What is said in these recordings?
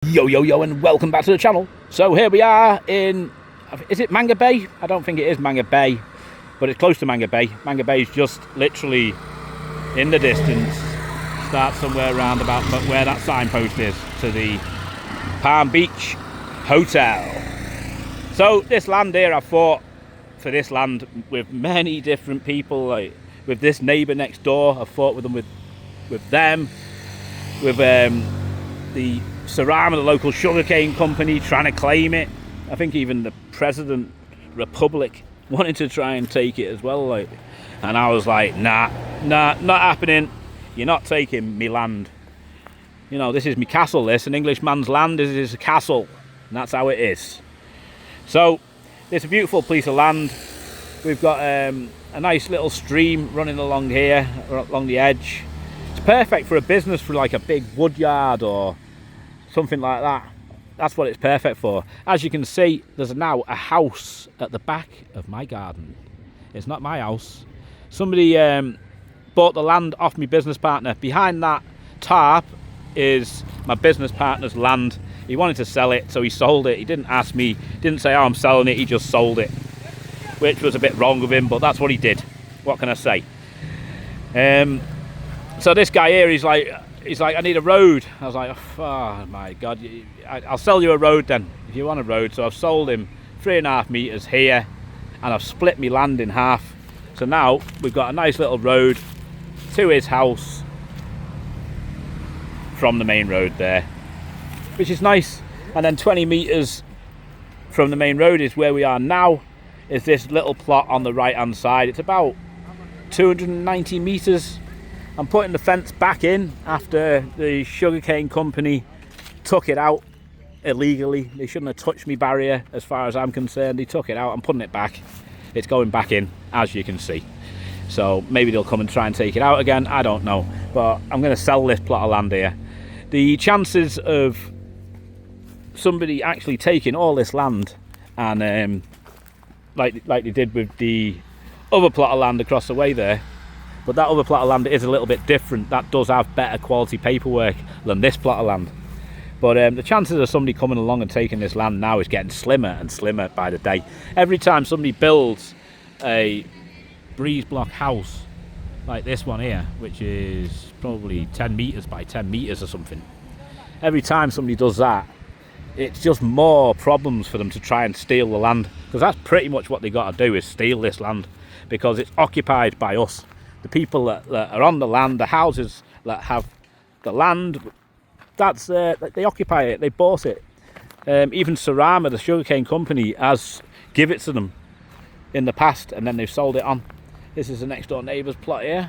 Yo, and welcome back to the channel. So here we are in, is it Manga Bay? I don't think it is Manga Bay, but it's close to Manga Bay. Manga Bay is just literally in the distance, starts somewhere around about where that signpost is to the Palm Beach Hotel. So this land here, I fought for this land with many different people, like with this neighbour next door. I fought with them, with them, with the Sarama, the local sugarcane company, trying to claim it. I think even the President Republic wanted to try and take it as well, like, and I was like, nah, not happening. You're not taking me land. You know, this is me castle. This an Englishman's land. This is a castle, and that's how it is. So it's a beautiful piece of land. We've got a nice little stream running along here, along the edge. It's perfect for a business, for like a big wood yard or something like that. That's what it's perfect for. As you can see, there's now a house at the back of my garden. It's not my house. Somebody bought the land off my business partner. Behind that tarp is my business partner's land. He wanted to sell it, so he sold it. He didn't ask me, didn't say, oh, I'm selling it. He just sold it, which was a bit wrong of him, but that's what he did. What can I say? So this guy here, he's like, I need a road. I was like, oh my God, I'll sell you a road then, if you want a road. So I've sold him 3.5 meters here, and I've split my land in half. So now we've got a nice little road to his house from the main road there, which is nice. And then 20 meters from the main road is where we are now, is this little plot on the right hand side. It's about 290 meters. I'm putting the fence back in after the sugarcane company took it out illegally. They shouldn't have touched me barrier, as far as I'm concerned. They took it out. I'm putting it back. It's going back in, as you can see. So maybe they'll come and try and take it out again. I don't know. But I'm going to sell this plot of land here. The chances of somebody actually taking all this land and like they did with the other plot of land across the way there. But that other plot of land is a little bit different. That does have better quality paperwork than this plot of land. But the chances of somebody coming along and taking this land now is getting slimmer and slimmer by the day. Every time somebody builds a breeze block house like this one here, which is probably 10 meters by 10 meters or something, every time somebody does that, it's just more problems for them to try and steal the land. Because that's pretty much what they got to do, is steal this land, because it's occupied by us. The people that are on the land, the houses that have the land, that's they occupy it, they bought it. Even Sarama, the sugarcane company, has give it to them in the past, and then they've sold it on. This is the next door neighbour's plot here.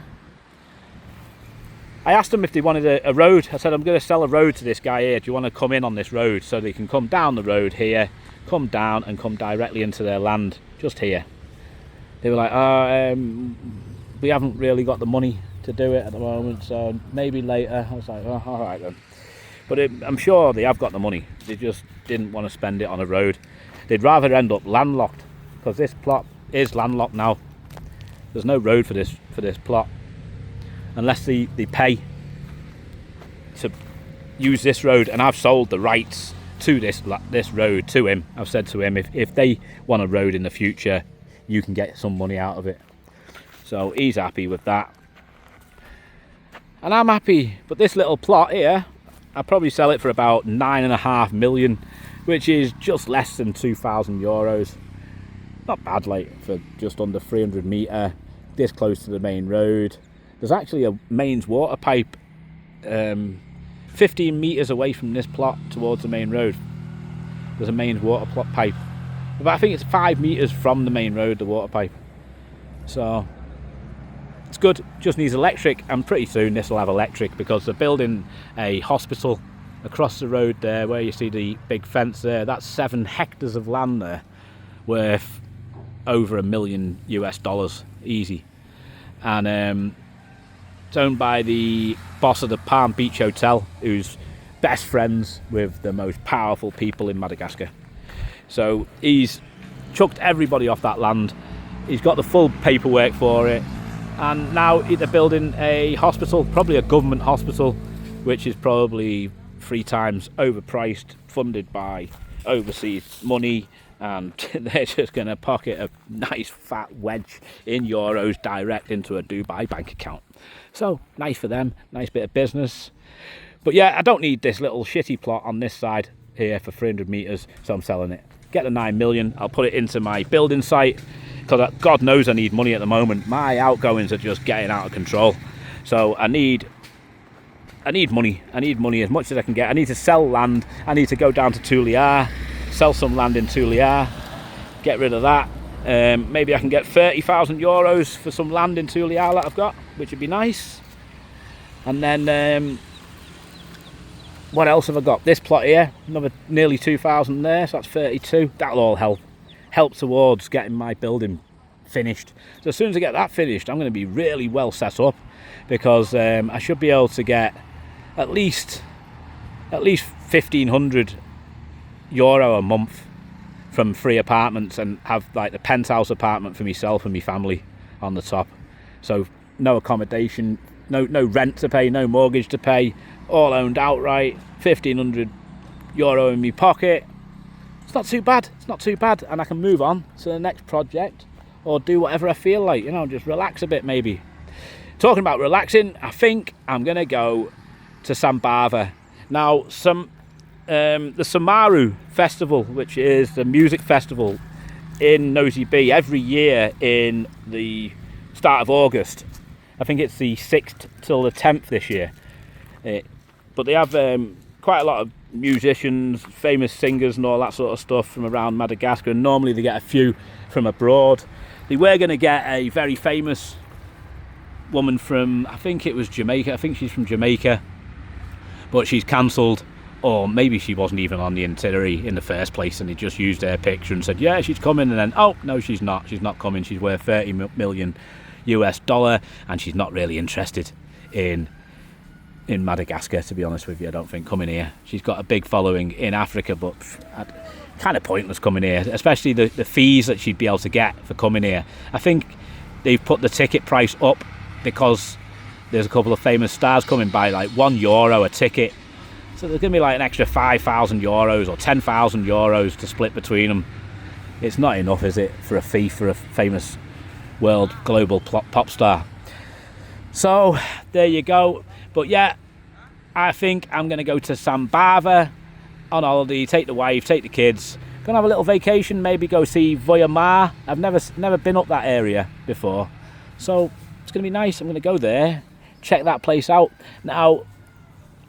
I asked them if they wanted a road. I said, I'm going to sell a road to this guy here. Do you want to come in on this road? So they can come down the road here, come down and come directly into their land, just here. They were like, we haven't really got the money to do it at the moment, so maybe later. I was like, oh, all right then. But I'm sure they have got the money. They just didn't want to spend it on a road. They'd rather end up landlocked, because this plot is landlocked now. There's no road for this plot, unless they pay to use this road. And I've sold the rights to this road to him. I've said to him, if they want a road in the future, you can get some money out of it. So he's happy with that, and I'm happy. But this little plot here, I'll probably sell it for about 9.5 million, which is just less than €2,000. Not bad, like, for just under 300 metre, this close to the main road. There's actually a mains water pipe 15 metres away from this plot towards the main road. There's a mains water pipe, but I think it's 5 metres from the main road, the water pipe. So it's good, just needs electric, and pretty soon this will have electric, because they're building a hospital across the road there, where you see the big fence there. That's 7 hectares of land there, worth over $1 million easy. And it's owned by the boss of the Palm Beach Hotel, who's best friends with the most powerful people in Madagascar. So he's chucked everybody off that land. He's got the full paperwork for it. And now they're building a hospital, probably a government hospital, which is probably 3 times overpriced, funded by overseas money, and they're just going to pocket a nice fat wedge in euros direct into a Dubai bank account. So nice for them, nice bit of business. But yeah, I don't need this little shitty plot on this side here for 300 metres, so I'm selling it. Get the 9 million, I'll put it into my building site, because God knows I need money at the moment. My outgoings are just getting out of control. So I need money. I need money as much as I can get. I need to sell land. I need to go down to Tuliar, sell some land in Tuliar, get rid of that. Maybe I can get 30,000 euros for some land in Tuliar that I've got, which would be nice. And then what else have I got? This plot here, another nearly 2,000 there, so that's 32. That'll all help towards getting my building finished. So as soon as I get that finished, I'm going to be really well set up, because I should be able to get at least 1,500 euro a month from 3 apartments, and have like the penthouse apartment for myself and my family on the top. So no accommodation, no rent to pay, no mortgage to pay, all owned outright, 1,500 euro in my pocket. It's not too bad. It's not too bad, and I can move on to the next project or do whatever I feel like, just relax a bit maybe. Talking about relaxing, I think I'm going to go to Sambava. Now, the Samaru Festival, which is the music festival in Nosy Be, every year in the start of August. I think it's the 6th till the 10th this year. But they have quite a lot of musicians, famous singers and all that sort of stuff from around Madagascar, and normally they get a few from abroad. They were going to get a very famous woman from, I think it was Jamaica, I think she's from Jamaica, but she's cancelled, or maybe she wasn't even on the itinerary in the first place, and they just used her picture and said, yeah, she's coming, and then, oh, no, she's not coming, she's worth 30 million US dollar, and she's not really interested in Madagascar, to be honest with you. I don't think coming here. She's got a big following in Africa, but kind of pointless coming here, especially the fees that she'd be able to get for coming here. I think they've put the ticket price up because there's a couple of famous stars coming by, like €1 a ticket. So there's going to be like an extra 5,000 euros or 10,000 euros to split between them. It's not enough, is it, for a fee for a famous world global pop star? So there you go. But yeah, I think I'm going to go to Sambava on holiday, take the wife, take the kids, gonna have a little vacation, maybe go see Voyamar. I've never been up that area before, so it's gonna be nice. I'm gonna go there, check that place out. Now,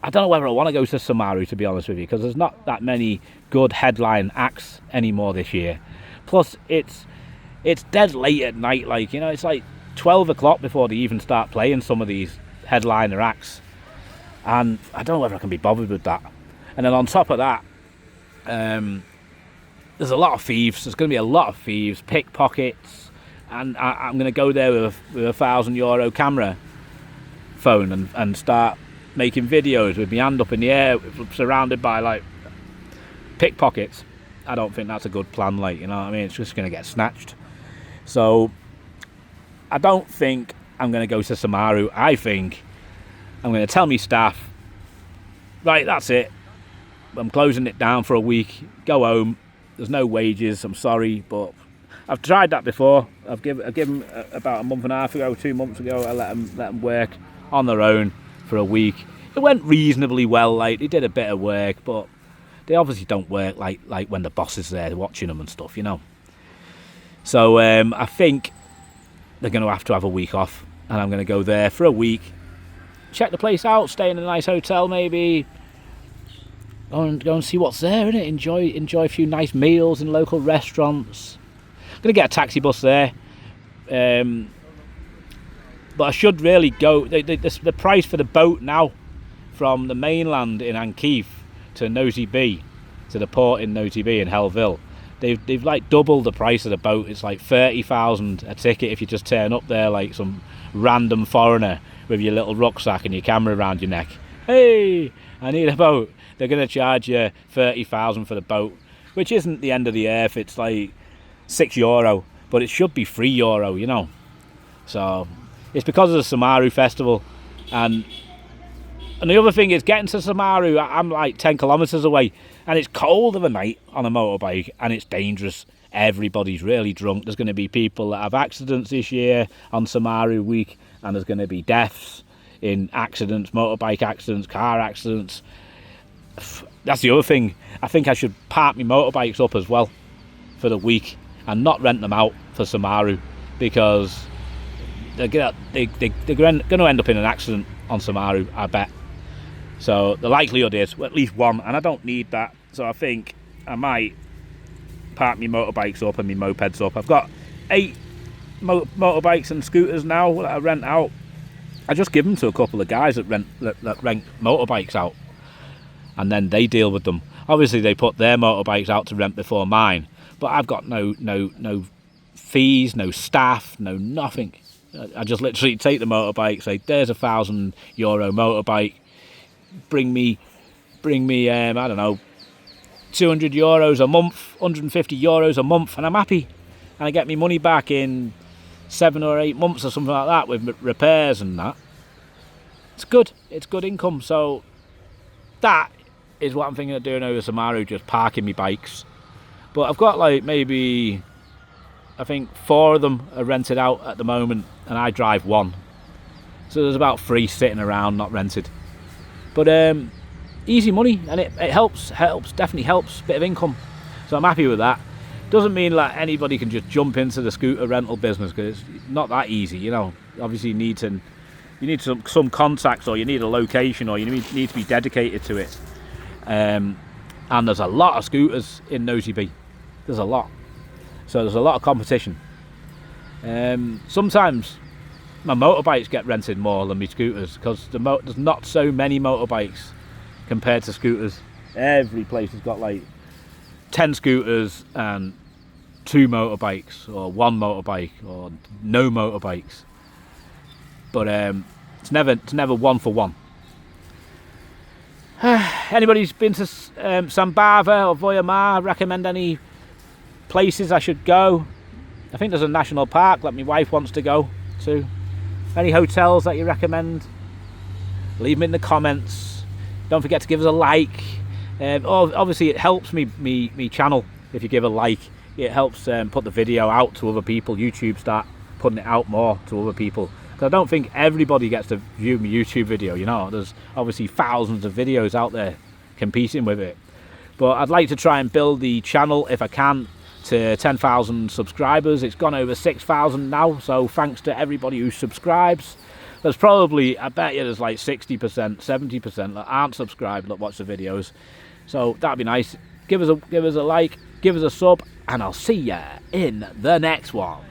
I don't know whether I want to go to Samaru, to be honest with you, because there's not that many good headline acts anymore this year. Plus, it's dead late at night, like, it's like 12 o'clock before they even start playing some of these headliner acts, and I don't know whether I can be bothered with that. And then on top of that, there's a lot of thieves. There's going to be a lot of thieves, pickpockets, and I'm going to go there with a €1,000 camera phone and start making videos with my hand up in the air, surrounded by like pickpockets. I don't think that's a good plan, like, you know what I mean? It's just going to get snatched. So I don't think I'm going to go to Samaru. I think I'm going to tell my staff, right, that's it, I'm closing it down for a week, go home, there's no wages, I'm sorry, but I've tried that before. I've given about a month and a half ago, 2 months ago, I let them work on their own for a week. It went reasonably well, like, they did a bit of work, but they obviously don't work like when the boss is there watching them and stuff, So I think they're going to have a week off, and I'm going to go there for a week, check the place out, stay in a nice hotel maybe, go and see what's there, innit? Enjoy a few nice meals in local restaurants. I'm going to get a taxi bus there, but I should really go. The price for the boat now from the mainland in Ankeith to Nosy Be, to the port in Nosy Be in Hellville, they've like doubled the price of the boat. It's like 30,000 a ticket if you just turn up there like some random foreigner with your little rucksack and your camera around your neck. Hey, I need a boat. They're going to charge you 30,000 for the boat, which isn't the end of the earth. It's like €6, but it should be €3, So it's because of the Samaru festival, and And the other thing is getting to Samaru, I'm like 10 kilometres away, and it's cold of a night on a motorbike, and it's dangerous. Everybody's really drunk. There's going to be people that have accidents this year on Samaru week, and there's going to be deaths in accidents, motorbike accidents, car accidents. That's the other thing. I think I should park my motorbikes up as well for the week and not rent them out for Samaru, because they're going to end up in an accident on Samaru, I bet. So the likelihood is at least one, and I don't need that. So I think I might park my motorbikes up and my mopeds up. I've got 8 motorbikes and scooters now that I rent out. I just give them to a couple of guys that rent motorbikes out, and then they deal with them. Obviously they put their motorbikes out to rent before mine, but I've got no fees, no staff, no nothing. I just literally take the motorbike, say there's a €1,000 motorbike, bring me I don't know, €200 a month, €150 a month, and I'm happy, and I get my money back in 7 or 8 months or something like that with repairs and that. It's good income. So that is what I'm thinking of doing over Samaru, just parking my bikes. But I've got like maybe, I think 4 of them are rented out at the moment, and I drive 1, so there's about 3 sitting around not rented. But easy money, and it helps, definitely helps, bit of income, so I'm happy with that. Doesn't mean that anybody can just jump into the scooter rental business, because it's not that easy, you know. Obviously you need some contacts, or you need a location, or you need to be dedicated to it. And there's a lot of scooters in Nosy Be. There's a lot, so there's a lot of competition. Sometimes my motorbikes get rented more than my scooters, because there's not so many motorbikes compared to scooters. Every place has got like 10 scooters and 2 motorbikes, or 1 motorbike, or no motorbikes. But it's never 1 for 1. Anybody's been to Sambava or Voyamar, recommend any places I should go? I think there's a national park that my wife wants to go to. Any hotels that you recommend? Leave them in the comments. Don't forget to give us a like. Obviously it helps me channel if you give a like. It helps put the video out to other people. YouTube start putting it out more to other people, because I don't think everybody gets to view my YouTube video, you know. There's obviously thousands of videos out there competing with it. But I'd like to try and build the channel, if I can, to 10,000 subscribers. It's gone over 6,000 now, so thanks to everybody who subscribes. There's probably, I bet you there's like 60%, 70% that aren't subscribed that watch the videos. So that'd be nice. Give us a like, give us a sub, and I'll see ya in the next one.